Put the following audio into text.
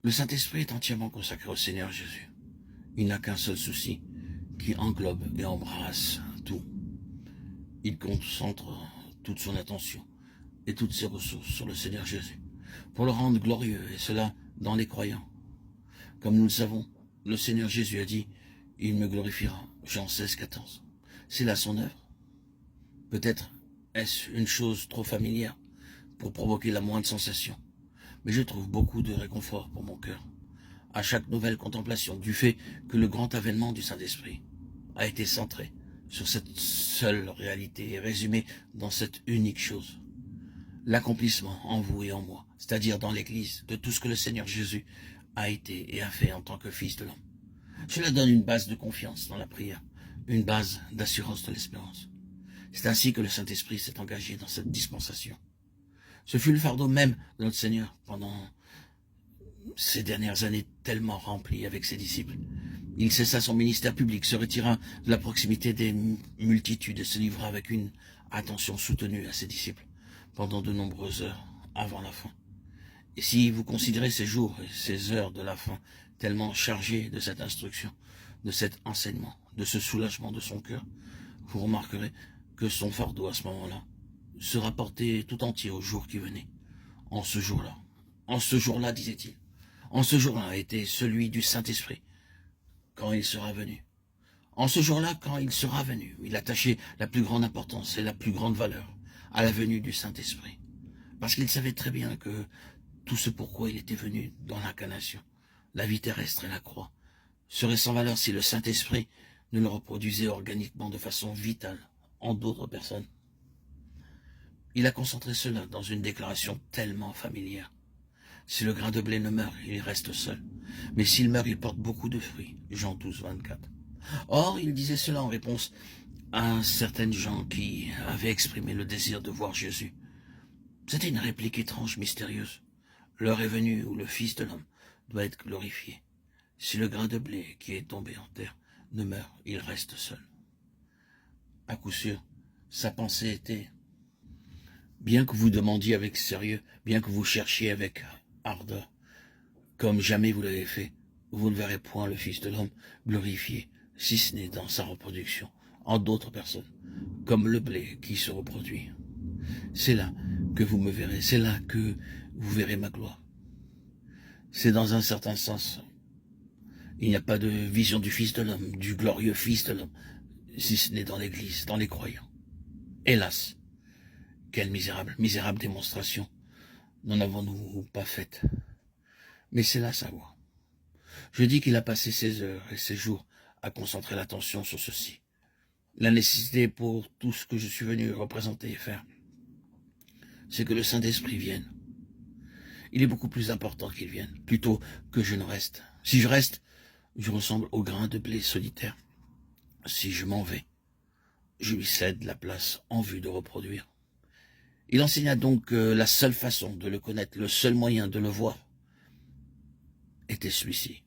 Le Saint-Esprit est entièrement consacré au Seigneur Jésus. Il n'a qu'un seul souci, qui englobe et embrasse tout. Il concentre toute son attention et toutes ses ressources sur le Seigneur Jésus, pour le rendre glorieux, et cela dans les croyants. Comme nous le savons, le Seigneur Jésus a dit « Il me glorifiera ». Jean 16, 14. C'est là son œuvre. Peut-être est-ce une chose trop familière pour provoquer la moindre sensation, mais je trouve beaucoup de réconfort pour mon cœur à chaque nouvelle contemplation du fait que le grand avènement du Saint-Esprit a été centré sur cette seule réalité et résumé dans cette unique chose. L'accomplissement en vous et en moi, c'est-à-dire dans l'Église, de tout ce que le Seigneur Jésus a été et a fait en tant que Fils de l'homme. Cela donne une base de confiance dans la prière, une base d'assurance de l'espérance. C'est ainsi que le Saint-Esprit s'est engagé dans cette dispensation. Ce fut le fardeau même de notre Seigneur pendant ces dernières années tellement remplies avec ses disciples. Il cessa son ministère public, se retira de la proximité des multitudes et se livra avec une attention soutenue à ses disciples pendant de nombreuses heures avant la fin. Et si vous considérez ces jours et ces heures de la fin tellement chargés de cette instruction, de cet enseignement, de ce soulagement de son cœur, vous remarquerez que son fardeau à ce moment-là sera porté tout entier au jour qui venait. En ce jour-là, disait-il, en ce jour-là était celui du Saint-Esprit, quand il sera venu. En ce jour-là, quand il sera venu, il attachait la plus grande importance et la plus grande valeur à la venue du Saint-Esprit. Parce qu'il savait très bien que tout ce pourquoi il était venu dans l'incarnation, la vie terrestre et la croix, serait sans valeur si le Saint-Esprit ne le reproduisait organiquement de façon vitale en d'autres personnes. Il a concentré cela dans une déclaration tellement familière. Si le grain de blé ne meurt, il reste seul. Mais s'il meurt, il porte beaucoup de fruits. Jean 12, 24. Or, il disait cela en réponse à certaines gens qui avaient exprimé le désir de voir Jésus. C'était une réplique étrange, mystérieuse. L'heure est venue où le Fils de l'homme doit être glorifié. Si le grain de blé qui est tombé en terre ne meurt, il reste seul. À coup sûr, sa pensée était, bien que vous demandiez avec sérieux, bien que vous cherchiez avec ardeur, comme jamais vous l'avez fait, vous ne verrez point le Fils de l'homme glorifié, si ce n'est dans sa reproduction, en d'autres personnes, comme le blé qui se reproduit. C'est là que vous me verrez, c'est là que vous verrez ma gloire. C'est dans un certain sens, il n'y a pas de vision du Fils de l'homme, du glorieux Fils de l'homme, si ce n'est dans l'Église, dans les croyants. Hélas, quelle misérable démonstration n'en avons-nous pas faite. Mais c'est là sa voie. Je dis qu'il a passé ses heures et ses jours à concentrer l'attention sur ceci. La nécessité pour tout ce que je suis venu représenter et faire, c'est que le Saint-Esprit vienne. Il est beaucoup plus important qu'il vienne, plutôt que je ne reste. Si je reste, je ressemble au grain de blé solitaire. Si je m'en vais, je lui cède la place en vue de reproduire. Il enseigna donc que la seule façon de le connaître, le seul moyen de le voir, était celui-ci.